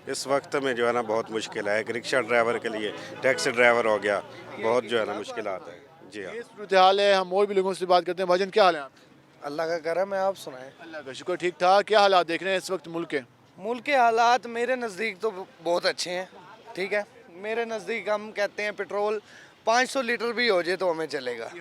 इस वक्त में जो है ना बहुत मुश्किल है। एक रिक्शा ड्राइवर के लिए, टैक्सी ड्राइवर हो गया, बहुत जो है ना मुश्किल आता है। जी हाँ, ये सूरत हाल है। हम और भी लोगों से बात करते हैं। भाजन क्या हाल है आप? अल्लाह का करम है, आप सुनाएं। अल्लाह का शुक्र, ठीक ठाक। क्या हालात देख रहे हैं इस वक्त मुल्क के? मुल्क के हालात मेरे नज़दीक तो बहुत अच्छे हैं, ठीक है। मेरे नज़दीक हम कहते हैं पेट्रोल 500 लीटर भी हो जाए तो हमें चलेगा।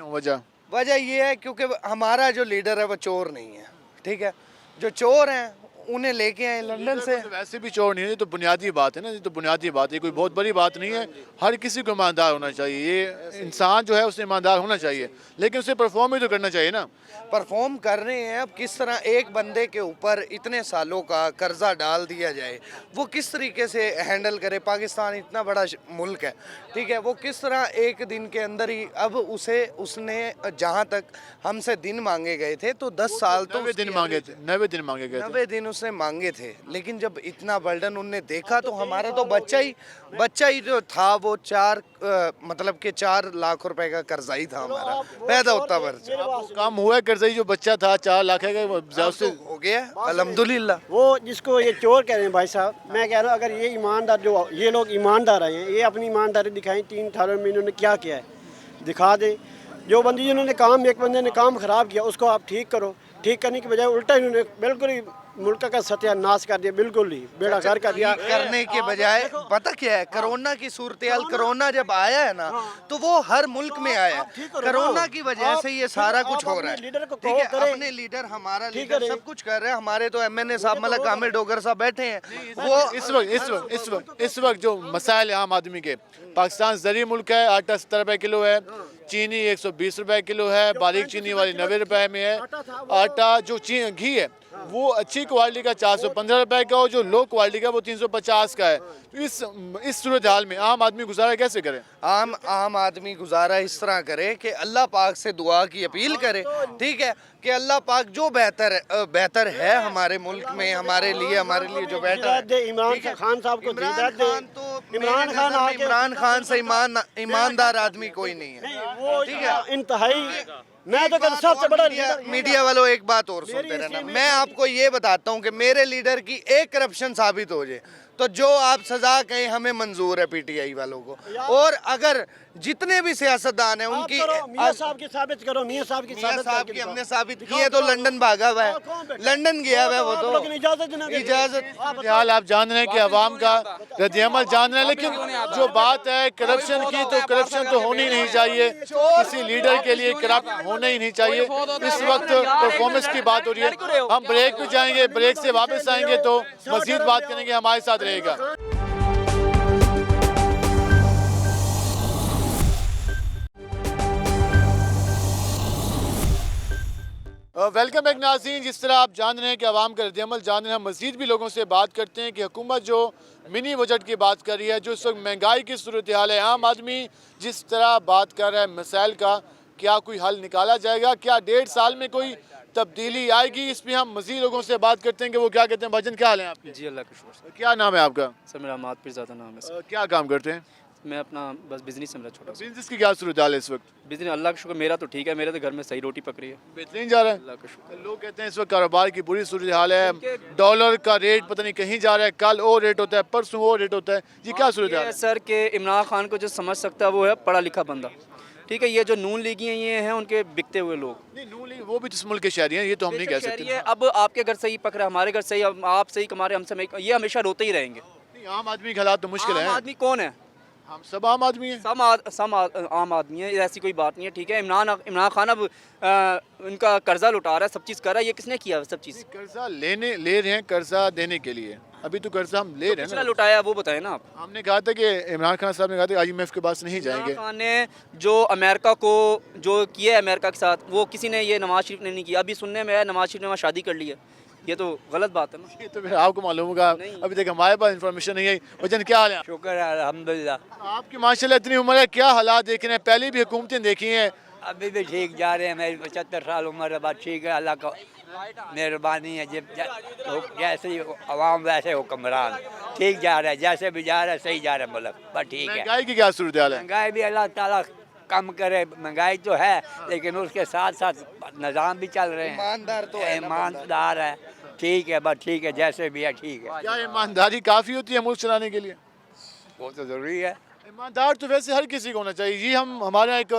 वजह ये है क्योंकि हमारा जो लीडर है वो चोर नहीं है, ठीक है। जो चोर हैं उन्हें लेके आए लंदन से। तो वैसे भी चोर नहीं है, ये तो बुनियादी बात है ना, ये तो बुनियादी बात है, कोई बहुत बड़ी बात नहीं है। हर किसी को ईमानदार होना चाहिए। ये इंसान जो है उसे ईमानदार होना चाहिए, लेकिन उसे परफॉर्म भी तो करना चाहिए ना। परफॉर्म कर रहे हैं। अब किस तरह एक बंदे के ऊपर इतने सालों का कर्जा डाल दिया जाए, वो किस तरीके से हैंडल करे। पाकिस्तान इतना बड़ा मुल्क है, ठीक है, वो किस तरह एक दिन के अंदर ही, अब उसने जहाँ तक हमसे दिन मांगे गए थे तो 10 साल तो 90 दिन मांगे थे, 90 दिन मांगे गए थे। 90 दिन उसने मांगे थे। लेकिन जब इतना बर्डन उनने देखा तो हमारा तो बच्चा ही जो था वो 4 लाख रुपए का कर्जा ही था हमारा पैदा होता बच्चा। काम हुआ कर्जा, जो बच्चा था 4 लाख का हो गया अल्हम्दुलिल्लाह। वो जिसको ये चोर कह रहे हैं भाई साहब, मैं कह रहा हूँ अगर ये ईमानदार, जो ये लोग ईमानदार आए हैं, ये अपनी ईमानदारी दिखाएं। 3-18 महीनों ने क्या किया है दिखा दे। जो बंदी जिन्होंने काम, एक बंदे ने काम ख़राब किया उसको आप ठीक करो। ठीक करने के बजाय उल्टा इन्होंने बिल्कुल ही मुल्क का सत्यानाश कर दिया, बिल्कुल ही बेड़ा घर कर दिया। करने के बजाय पता क्या है, कोरोना की सूरत-ए-हाल, कोरोना जब आया है ना तो वो हर मुल्क में आया। कोरोना की वजह से ये सारा कुछ हो रहा है, ठीक है। अपने लीडर, हमारा लीडर सब कुछ कर रहे हैं। हमारे तो MNA साहब मलिक आमिर डोगर साहब बैठे हैं। वो इस वक्त जो मसाइल आम आदमी के, पाकिस्तान ज़री मुल्क है, आटा 70 रुपए किलो है, चीनी 120 रुपए किलो है, बारीक चीनी वाली 90 रुपए में है, आटा जो घी है वो अच्छी क्वालिटी का 415 रुपए का हो, जो लो क्वालिटी का वो 350 का है। तो इस सूरत हाल में आम आदमी गुजारा कैसे करे? आम आदमी गुजारा इस तरह करे कि अल्लाह पाक से दुआ की अपील करे, ठीक है, कि अल्लाह पाक जो बेहतर है हमारे मुल्क में, हमारे लिए जो बेहतर है। इमरान खान साहब को इमरान खान से ईमानदार आदमी कोई नहीं है, ठीक है। इंतहाई मैं तो कहता सबसे बड़ा लीडर मीडिया वालों एक बात और सुनते रहना। मैं आपको ये बताता हूँ कि मेरे लीडर की एक करप्शन साबित हो जाए तो जो आप सजा कहें हमें मंजूर है पीटीआई वालों को। और अगर जितने भी सियासतदान हैं उनकी मियां साहब की साबित करो, मियां साहब की हमने साबित की है तो लंदन भागा हुआ है, लंदन गया हुआ है वो तो इजाजत। फिलहाल आप जान रहे हैं कि अवाम का रद्द-ए-अमल जान रहे हैं, लेकिन जो बात है करप्शन की, तो करप्शन तो होनी नहीं चाहिए, किसी लीडर के लिए करप्ट होना ही नहीं चाहिए। इस वक्त परफॉर्मेंस की बात हो रही है, हम ब्रेक पे जाएंगे, ब्रेक से वापस आएंगे तो मजीद बात करेंगे, हमारे साथ रहेगा। वेलकम बैक नाज़रीन। जिस तरह आप जान रहे हैं कि अवाम का रद्द-ए-अमल जान रहे हैं, हम मज़ीद भी लोगों से बात करते हैं कि हुकूमत जो मिनी बजट की बात कर रही है, जो इस वक्त महंगाई की सूरत हाल है, आम आदमी जिस तरह बात कर रहा है मसाइल का, क्या कोई हल निकाला जाएगा, क्या 1.5 साल में कोई तब्दीली आएगी? इस पर हम मज़ीद लोगों से बात करते हैं कि वो क्या कहते हैं। भाईजान क्या हाल है आपके? जी अल्लाह का शुक्र। क्या नाम है आपका? सर मेरा मात पीरज़ादा नाम है सर। क्या काम करते हैं? मैं अपना बस बिजनेस है मेरा छोटा सा। बिजनेस की क्या सूरत हाल है इस वक्त? बिजनेस अल्लाह का शुक्र, मेरा तो ठीक है, मेरे तो घर में सही रोटी पक रही है, बेहतरीन जा रहा है। अल्लाह का शुक्र। लोग कहते हैं इस वक्त कारोबार की बुरी सूरत हाल है, डॉलर का रेट पता नहीं कहीं जा रहा है, कल वो रेट होता है, परसों वो रेट होता है, ये क्या सूरत हाल है? सर के इमरान खान को जो समझ सकता है वो है पढ़ा लिखा बंदा, ठीक है। ये जो नून लीगी हैं ये हैं उनके बिकते हुए लोग। नहीं, नून लीग वो भी तो इस मुल्क के शहरी हैं, ये तो हम नहीं कह सकते। अब आपके घर सही पक रहा है, हमारे घर सही, आप सही कमा रहे, हम समय, ये हमेशा रोते ही रहेंगे। आम आदमी के हालात तो मुश्किल है। आम आदमी कौन है? हम सब आम आदमी हैं। सब आम आदमी है, ऐसी कोई बात नहीं है, ठीक है। इमरान खान अब उनका कर्जा लुटा रहा है, सब चीज़ कर रहा है, ये किसने किया सब चीज़? कर्जा ले रहे हैं, कर्जा देने के लिए, अभी तो कर्जा हम ले रहे हैं ना। लुटाया वो बताए ना आप। हमने कहा था कि इमरान खान साहब ने कहा था IMF के पास नहीं जाएंगे। इमरान खान ने जो अमेरिका को जो किया है अमेरिका के साथ, वो किसी ने, ये नवाज शरीफ ने नहीं किया। अभी सुनने में आया नवाज शरीफ ने वहाँ शादी कर ली है, ये तो गलत बात है ना। ये तो फिर आपको मालूम होगा, अभी तक हमारे पास इन्फॉर्मेशन नहीं है। वजन क्या हाल है? शुक्र है अल्हम्दुलिल्लाह। आपकी माशाल्लाह इतनी उम्र है, क्या हालात देख रहे हैं? पहले भी हुकूमतें देखी हैं, अभी भी ठीक जा रहे हैं। मेरी 75 साल उम्र है, बात ठीक है, अल्लाह का मेहरबानी है। जैसे ही अवाम वैसे हुक्मरान, ठीक जा रहा है, जैसे भी जा रहा है सही जा रहा है मुल्क, बस ठीक है। महंगाई की क्या सूरत हाल है? महंगाई भी अल्लाह ताला कम करे, महंगाई तो है लेकिन उसके साथ साथ निज़ाम भी चल रहे हैं, ईमानदार तो है, ईमानदार है, ठीक है, बस ठीक है, जैसे भी है ठीक है। क्या ईमानदारी काफ़ी होती है मुल्क चलाने के लिए? वो तो ज़रूरी है। ईमानदार तो वैसे हर किसी को होना चाहिए। ये हमारे यहाँ एक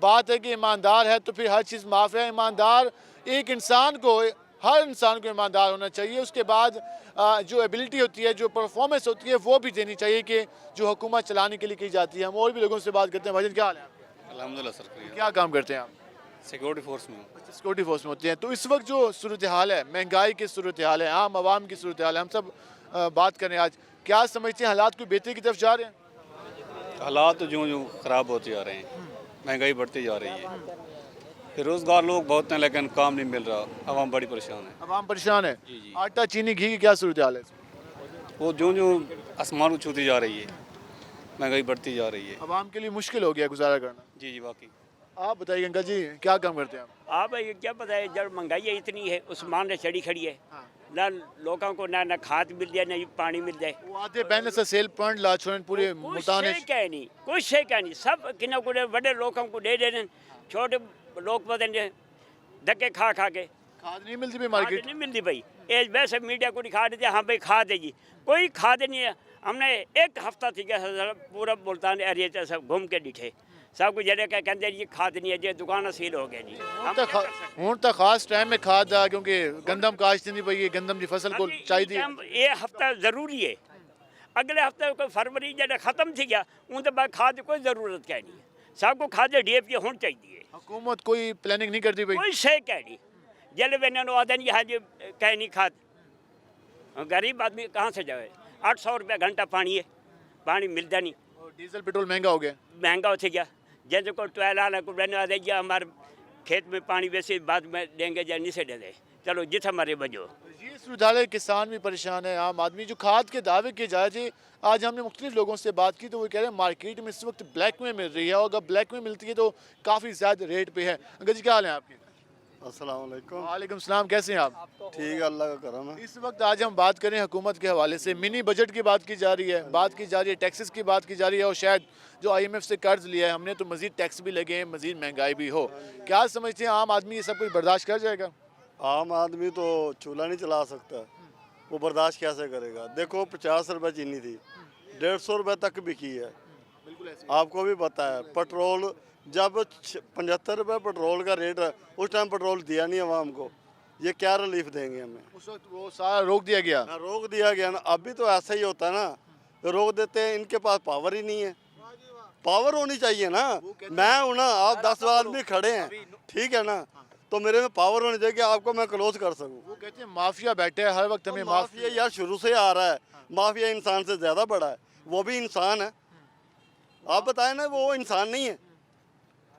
बात है कि ईमानदार है तो फिर हर चीज़ माफ़ है। ईमानदार एक इंसान को, हर इंसान को ईमानदार होना चाहिए। उसके बाद जो एबिलिटी होती है, जो परफॉर्मेंस होती है, वो भी देनी चाहिए कि जो हुकूमत चलाने के लिए की जाती है। हम और भी लोगों से बात करते हैं। भाईजान क्या हाल है? अल्हम्दुलिल्लाह सर। क्या काम करते हैं आप? सिक्योरिटी फोर्स में। सिक्योरिटी फोर्स में होते हैं। तो इस वक्त जो सूरत हाल है, महंगाई की सूरत हाल है, आम आवाम की सूरत हाल है, हम सब बात करें आज, क्या समझते हैं हालात कोई बेहतरी की तरफ जा रहे हैं? हालात तो यूँ ख़राब होते जा रहे हैं, महंगाई बढ़ती जा रही है, बेरोज़गार लोग बहुत हैं लेकिन काम नहीं मिल रहा, आवाम बड़ी परेशान है। आवाम परेशान है। आटा चीनी घी की क्या सूरत हाल है? वो यूँ आसमान को छूती जा रही है, महंगाई बढ़ती जा रही है। आवाम के लिए मुश्किल हो गया गुजारा करना। जी जी वाकई। आप बताइए अंकल जी, क्या काम करते हैं आप? भाई क्या पता है, जब महंगाई इतनी है, उस्मान ने चढ़ी खड़ी है, ना लोगों को ना खाद मिल जाए, ना पानी मिल जाए। वो आते पहले से सेल पॉइंट ला छोड़न पूरे मुल्तान कुछ क्या नहीं, कुछ है क्या नहीं, सब किन्ना को बड़े लोगों को दे देने, छोटे लोग बदलने धक्के खा के। खाद नहीं मिलती भाई, मार्केट नहीं मिलती भाई। ये वैसे मीडिया को दिखा देते, हाँ भाई खाद है जी, कोई खाद नहीं है। हमने एक हफ्ता थी गया पूरा मुल्तान एरिया सब घूम के दिखे, सब कुछ जगह कहते ये खाद नहीं है जी, दुकान सील हो गया जी। हूँ तो खास टाइम में खाद आ, क्योंकि गंदम काश्त नहीं पई, गंदम की फसल को चाहिए। ये हफ्ता ज़रूरी है, अगले हफ्ते कोई फरवरी जब ख़त्म थी गया उन बाद खाद कोई ज़रूरत क्या नहीं है, सबको खाद DAP होनी चाहिए। हुकूमत कोई प्लानिंग नहीं करती भाई, कोई शे क्या नहीं, जल वेने आदन यहाँ जी कह नहीं खाद, गरीब आदमी कहाँ से जाए? 800 रुपया घंटा पानी है, पानी मिलता नहीं। डीजल पेट्रोल महंगा हो गया, महंगा हो गया। जैसे को टोयला को रहने दे, हमारे खेत में पानी वैसे बाद में देंगे या नहीं से दे दे, चलो जिस हमारे बजो। ये सुधार, किसान भी परेशान है, आम आदमी जो खाद के दावे किए जा रहे थे। आज हमने मुख्तलिफ लोगों से बात की तो वो कह रहे हैं मार्केट में इस वक्त ब्लैक में मिल रही है, और अगर ब्लैक में मिलती है तो काफ़ी ज़्यादा रेट पे है। अंकल जी क्या हाल है आपके? अस्सलाम वालेकुम। वालेकुम सलाम, कैसे हैं आप? ठीक है, अल्लाह का करम है। इस वक्त आज हम बात करें हुकूमत के हवाले से। मिनी बजट की बात की जा रही है, बात की जा रही है टैक्सेस की बात की जा रही है, और शायद जो IMF से कर्ज लिया है हमने तो मज़ीद टैक्स भी लगे हैं, मज़ीद महंगाई भी हो। क्या समझते हैं आम आदमी ये सब कुछ बर्दाश्त कर जाएगा? आम आदमी तो चूल्हा नहीं चला सकता, वो बर्दाश्त कैसे करेगा? देखो 50 रुपये चीनी थी, 150 रुपये तक बिकी है। आपको भी पता है पेट्रोल जब 75 रुपये पेट्रोल का रेट है, उस टाइम पेट्रोल दिया नहीं आवाम को, ये क्या रिलीफ देंगे हमें? उस वक्त वो सारा रोक दिया गया। रोक दिया गया ना, अभी तो ऐसा ही होता है ना, रोक देते हैं, इनके पास पावर ही नहीं है। पावर होनी चाहिए ना, मैं हूँ ना, आप 10 आदमी खड़े हैं, ठीक है ना, तो मेरे में पावर होनी चाहिए कि आपको मैं क्लोज कर सकूँ। वो कहते हैं माफिया बैठे है हर वक्त, हमें माफिया यार शुरू से आ रहा है, माफिया इंसान से ज़्यादा बड़ा है, वो भी इंसान है। आप बताएं ना, वो इंसान नहीं है,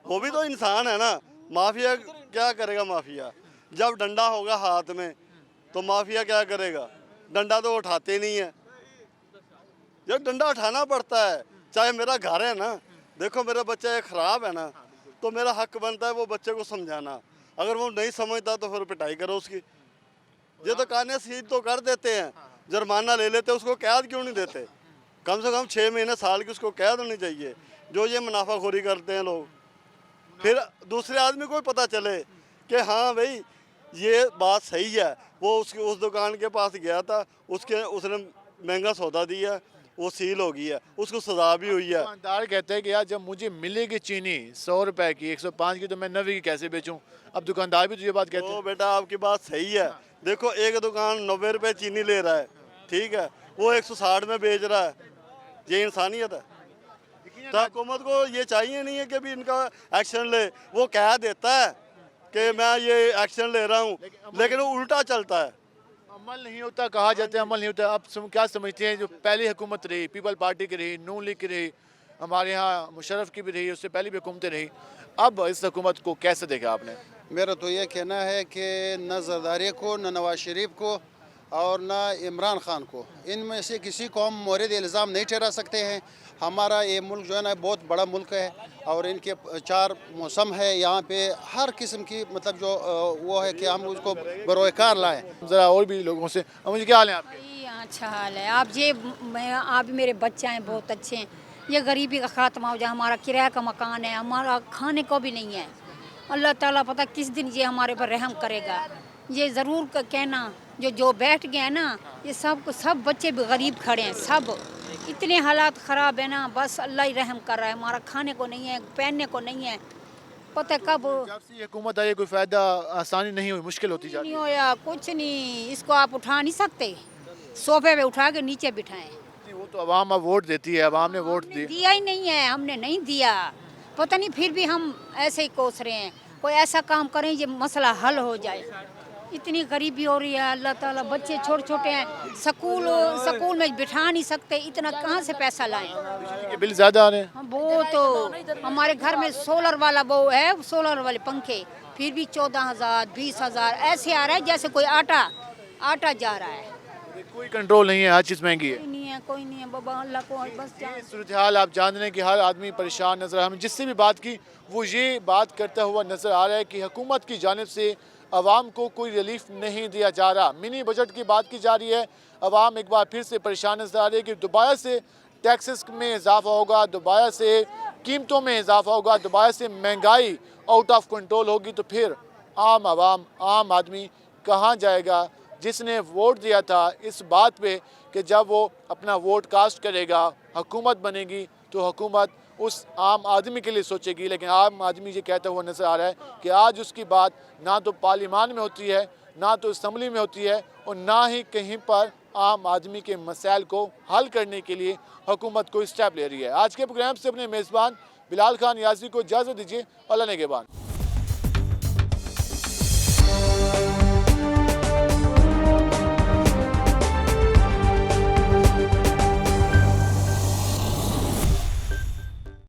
वो भी तो इंसान है ना। माफिया क्या करेगा? माफिया जब डंडा होगा हाथ में तो माफिया क्या करेगा? डंडा तो उठाते नहीं है, जब डंडा उठाना पड़ता है। चाहे मेरा घर है ना, देखो मेरा बच्चा ये ख़राब है ना, तो मेरा हक बनता है वो बच्चे को समझाना। अगर वो नहीं समझता तो फिर पिटाई करो उसकी। ये तो काने सीध तो कर देते हैं, जुर्माना ले लेते, उसको कैद क्यों नहीं देते? कम से कम 6 महीने साल की उसको कैद होनी चाहिए। जो ये मुनाफाखोरी करते हैं लोग, फिर दूसरे आदमी को पता चले कि हाँ भाई ये बात सही है। वो उसकी उस दुकान के पास गया था, उसने महंगा सौदा दिया, वो सील हो गई है, उसको सजा भी हुई है। दुकानदार कहते हैं कि यार जब मुझे मिलेगी चीनी 100 रुपए की, 105 की, तो मैं 90 की कैसे बेचूं? अब दुकानदार भी तो ये बात कहते हैं। बेटा आपकी बात सही है। देखो एक दुकान 90 रुपए चीनी ले रहा है, ठीक है, वो 160 में बेच रहा है, ये इंसानियत है? तो हुकूमत को ये चाहिए नहीं है कि भी इनका एक्शन ले। वो कह देता है कि मैं ये एक्शन ले रहा हूँ, लेकिन वो उल्टा चलता है। अमल नहीं होता, कहा जाता है अमल नहीं होता। अब क्या समझते हैं जो पहली हुकूमत रही, पीपल पार्टी की रही, नून लीग की रही, हमारे यहाँ मुशर्रफ की भी रही, उससे पहले भी हुकूमतें रही, अब इस हुकूमत को कैसे देखा आपने? मेरा तो ये कहना है कि न जरदारी को, न नवाज शरीफ को और न इमरान खान को, इनमें से किसी को हम मोरद इल्ज़ाम नहीं ठहरा सकते हैं। हमारा ये मुल्क जो है ना बहुत बड़ा मुल्क है, और इनके 4 मौसम है, यहाँ पे हर किस्म की मतलब जो वो है कि हम उसको बरोकार लाएँ। ज़रा और भी लोगों से, मुझे क्या हाल है आपके? अच्छा हाल है। आप मेरे बच्चे हैं, बहुत अच्छे हैं। ये गरीबी का ख़ात्मा हो जाए। हमारा किराया का मकान है, हमारा खाने को भी नहीं है। अल्लाह ताला पता किस दिन ये हमारे पर रहम करेगा। ये ज़रूर कहना जो बैठ गए हैं ना, ये सब बच्चे भी गरीब खड़े हैं, सब इतने हालात ख़राब है ना, बस अल्लाह ही रहम कर रहा है। हमारा खाने को नहीं है, पहनने को नहीं है, पता है कब जब से हुकूमत आई कोई फ़ायदा आसानी नहीं हुई, मुश्किल होती जा रही नहीं होया कुछ नहीं। इसको आप उठा नहीं सकते, सोफे पे उठा के नीचे बिठाएं। वो तो अवाम अब वोट देती है, अवाम ने वोट दिया ही नहीं है, हमने नहीं दिया, पता नहीं, फिर भी हम ऐसे ही कोस रहे हैं। कोई ऐसा काम करें जो मसला हल हो जाए। इतनी गरीबी हो रही है, अल्लाह ताला, बच्चे छोटे छोटे हैं, स्कूल में बिठा नहीं सकते, इतना कहाँ से पैसा लाएं? बिजली के बिल ज़्यादा आ रहे हैं। वो तो हमारे घर में सोलर वाला वो है, सोलर वाले पंखे, फिर भी 14,000 20,000 ऐसे आ रहा है जैसे कोई आटा जा रहा है। कोई कंट्रोल नहीं है, हर चीज़ महंगी है। कोई नहीं है बाबा, अल्लाह को बस सूरत हाल आप जान रहे हैं कि हर आदमी परेशान नजर। हम जिससे भी बात की वो ये बात करता हुआ नजर आ रहा है कि हुकूमत की जानिब से अवाम को कोई रिलीफ नहीं दिया जा रहा। मिनी बजट की बात की जा रही है, अवाम एक बार फिर से परेशान नजर आ रही है कि दोबारा से टैक्सेस में इजाफा होगा, दोबारा से कीमतों में इजाफा होगा, दोबारा से महंगाई आउट ऑफ कंट्रोल होगी, तो फिर आम आदमी कहाँ जाएगा? जिसने वोट दिया था इस बात पे कि जब वो अपना वोट कास्ट करेगा, हुकूमत बनेगी, तो हुकूमत उस आम आदमी के लिए सोचेगी, लेकिन आम आदमी ये कहता हुआ नज़र आ रहा है कि आज उसकी बात ना तो पार्लियामान में होती है, ना तो असम्बली में होती है, और ना ही कहीं पर आम आदमी के मसाइल को हल करने के लिए हुकूमत कोई स्टेप ले रही है। आज के प्रोग्राम से अपने मेज़बान बिलाल खान याज़ी को इजाज़त दीजिए। अल्लाह नेगहबान।